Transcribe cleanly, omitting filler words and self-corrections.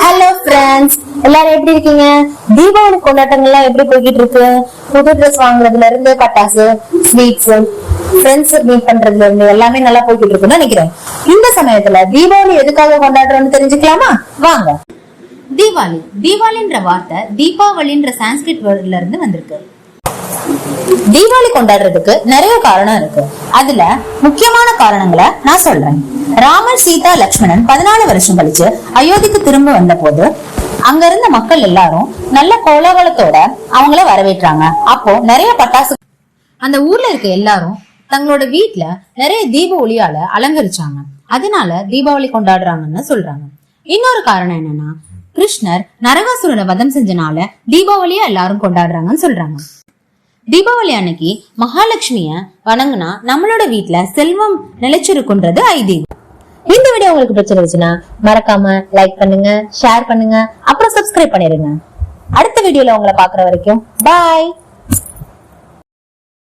Hello friends, எல்லாரும் எப்படி இருக்கீங்க? தீபாவளி கொண்டாட்டங்கள்லாம் எப்படி போய்கிட்டு இருக்கு? புது ட்ரெஸ் வாங்குறதுல இருந்து பட்டாசு, ஸ்வீட்ஸ், ஃப்ரெண்ட்ஸ் மீட் பண்றதுல இருந்து எல்லாமே நல்லா போய்கிட்டு இருக்குன்னு நினைக்கிறேன். இந்த சமயத்துல தீபாவளி எதுக்காக கொண்டாடுறோம்னு தெரிஞ்சுக்கலாமா? வாங்க. தீபாவளின்ற வார்த்தை தீபாவளின்ற சான்ஸ்கிரிட் வேர்ட்ல இருந்து வந்திருக்கு. தீபாவளி கொண்டாடுறதுக்கு நிறைய காரணம் இருக்கு. அதுல முக்கியமான காரணங்களை நான் சொல்றேன். ராமர், சீதா, லட்சுமணன் 14 வருஷம் கழிச்சு அயோத்திக்கு திரும்ப வந்த போது அங்க இருந்த மக்கள் எல்லாரும் நல்ல கோலாகலத்தோட அவங்கள வரவேற்றாங்க. அப்போ நிறைய பட்டாசு அந்த ஊர்ல இருக்க எல்லாரும் தங்களோட வீட்டுல நிறைய தீப ஒளியால அலங்கரிச்சாங்க. அதனால தீபாவளி கொண்டாடுறாங்கன்னு சொல்றாங்க. இன்னொரு காரணம் என்னன்னா, கிருஷ்ணர் நரகாசுரனை வதம் செஞ்சனால தீபாவளியா எல்லாரும் கொண்டாடுறாங்கன்னு சொல்றாங்க. தீபாவளி அன்னைக்கு மகாலட்சுமிய வணங்குனா நம்மளோட வீட்டுல செல்வம் நிலைச்சிருக்குன்றது ஐதீகம். இந்த வீடியோ உங்களுக்கு பிடிச்சிருந்துச்சுன்னா மறக்காம லைக் பண்ணுங்க, ஷேர் பண்ணுங்க, அப்புறம் சப்ஸ்கிரைப் பண்ணிருங்க. அடுத்த வீடியோல உங்களை பாக்குற வரைக்கும் பாய்.